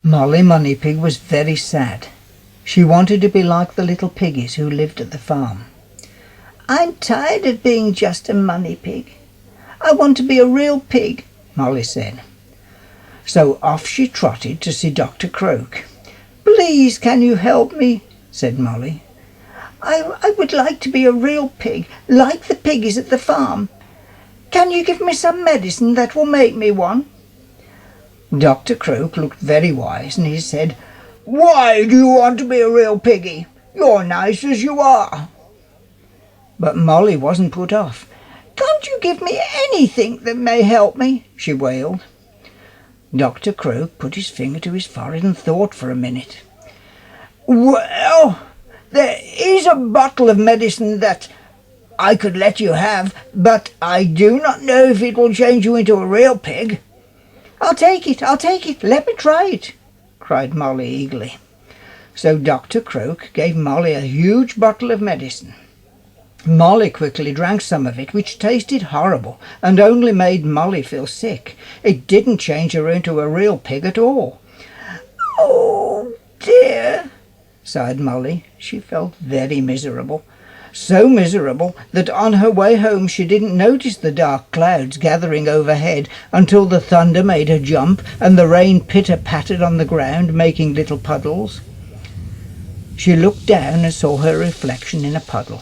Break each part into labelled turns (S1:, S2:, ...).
S1: Molly Moneypig was very sad. She wanted to be like the little piggies who lived at the farm. "I'm tired of being just a money pig. I want to be a real pig," Molly said. So off she trotted to see Dr. Croak. "Please, can you help me?" said Molly. I would like to be a real pig, like the piggies at the farm. Can you give me some medicine that will make me one?" Dr. Croak looked very wise, and he said, "Why do you want to be a real piggy? You're nice as you are." But Molly wasn't put off. "Can't you give me anything that may help me?" she wailed. Dr. Croak put his finger to his forehead and thought for a minute. "Well, there is a bottle of medicine that I could let you have, but I do not know if it will change you into a real pig." I'll take it, let me try it," cried Molly eagerly. So Dr. Croak gave Molly a huge bottle of medicine. Molly quickly drank some of it, which tasted horrible and only made Molly feel sick. It didn't change her into a real pig at all. "Oh dear," sighed Molly. She felt very miserable. So miserable that on her way home she didn't notice the dark clouds gathering overhead until the thunder made her jump and the rain pitter-pattered on the ground, making little puddles. She looked down and saw her reflection in a puddle.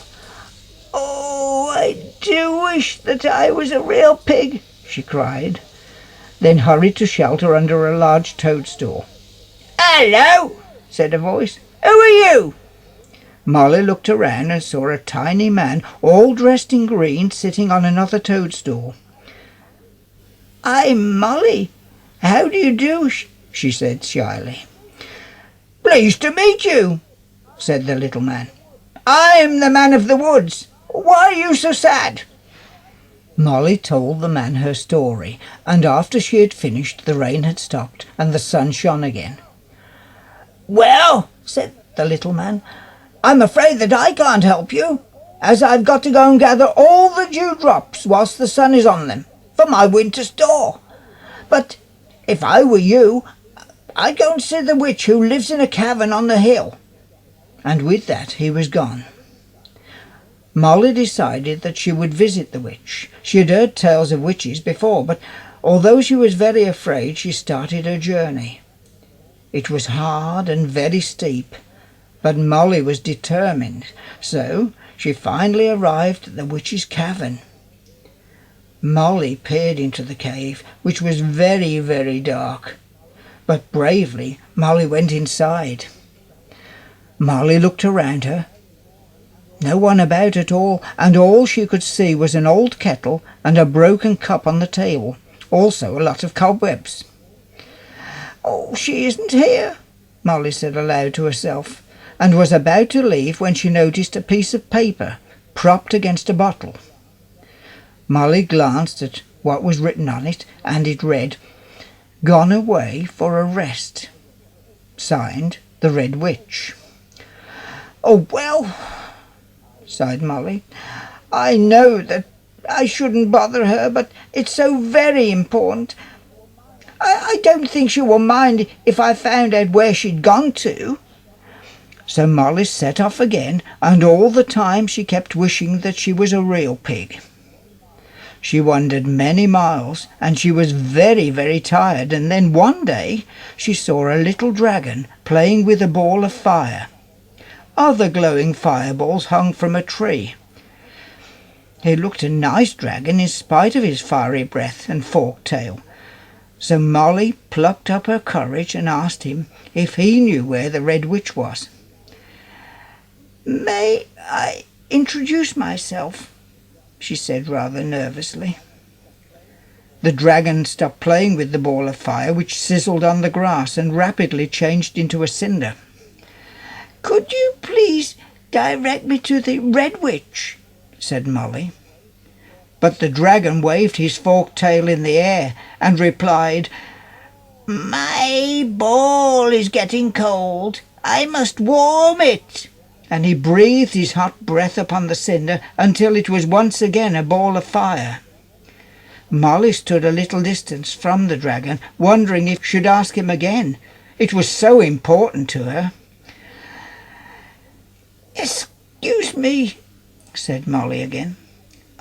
S1: "Oh, I do wish that I was a real pig," she cried, then hurried to shelter under a large toadstool. "Hello," said a voice. "Who are you?" Molly looked around and saw a tiny man, all dressed in green, sitting on another toadstool. "I'm Molly. How do you do?" she said shyly. "Pleased to meet you," said the little man. "I'm the man of the woods. Why are you so sad?" Molly told the man her story, and after she had finished the rain had stopped and the sun shone again. "Well," said the little man, "I'm afraid that I can't help you, as I've got to go and gather all the dewdrops whilst the sun is on them, for my winter store. But if I were you, I'd go and see the witch who lives in a cavern on the hill." And with that he was gone. Molly decided that she would visit the witch. She had heard tales of witches before, but although she was very afraid, she started her journey. It was hard and very steep, but Molly was determined, so she finally arrived at the witch's cavern. Molly peered into the cave, which was very, very dark, but bravely Molly went inside. Molly looked around her. No one about at all, and all she could see was an old kettle and a broken cup on the table, also a lot of cobwebs. "Oh, she isn't here," Molly said aloud to herself, and was about to leave when she noticed a piece of paper propped against a bottle. Molly glanced at what was written on it, and it read, "Gone away for a rest. Signed, the Red Witch." "Oh, well," sighed Molly, "I know that I shouldn't bother her, but it's so very important. I don't think she will mind if I found out where she'd gone to." So Molly set off again, and all the time she kept wishing that she was a real pig. She wandered many miles, and she was very, very tired, and then one day she saw a little dragon playing with a ball of fire. Other glowing fireballs hung from a tree. He looked a nice dragon in spite of his fiery breath and forked tail. So Molly plucked up her courage and asked him if he knew where the Red Witch was. "May I introduce myself?" she said rather nervously. The dragon stopped playing with the ball of fire, which sizzled on the grass and rapidly changed into a cinder. "Could you please direct me to the Red Witch?" said Molly. But the dragon waved his forked tail in the air and replied, "My ball is getting cold. I must warm it." And he breathed his hot breath upon the cinder until it was once again a ball of fire. Molly stood a little distance from the dragon, wondering if she should ask him again It was so important to her. "Excuse me," said Molly again.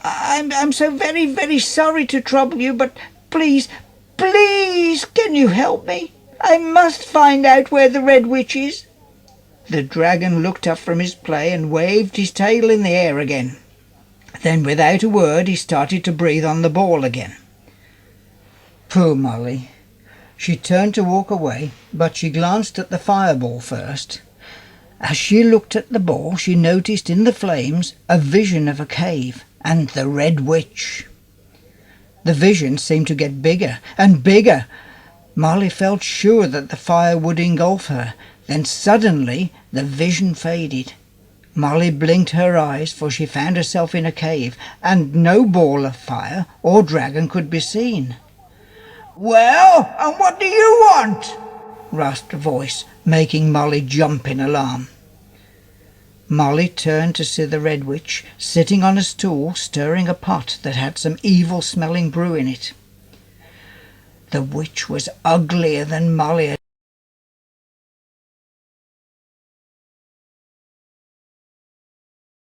S1: I'm so very, very sorry to trouble you, but please, please, can you help me? I must find out where the Red Witch is." The dragon looked up from his play and waved his tail in the air again. Then, without a word, he started to breathe on the ball again. Poor Molly. She turned to walk away, but she glanced at the fireball first. As she looked at the ball, she noticed in the flames a vision of a cave and the Red Witch. The vision seemed to get bigger and bigger. Molly felt sure that the fire would engulf her. Then suddenly the vision faded. Molly blinked her eyes, for she found herself in a cave, and no ball of fire or dragon could be seen. "Well, and what do you want?" rasped a voice, making Molly jump in alarm. Molly turned to see the Red Witch sitting on a stool, stirring a pot that had some evil-smelling brew in it. The witch was uglier than Molly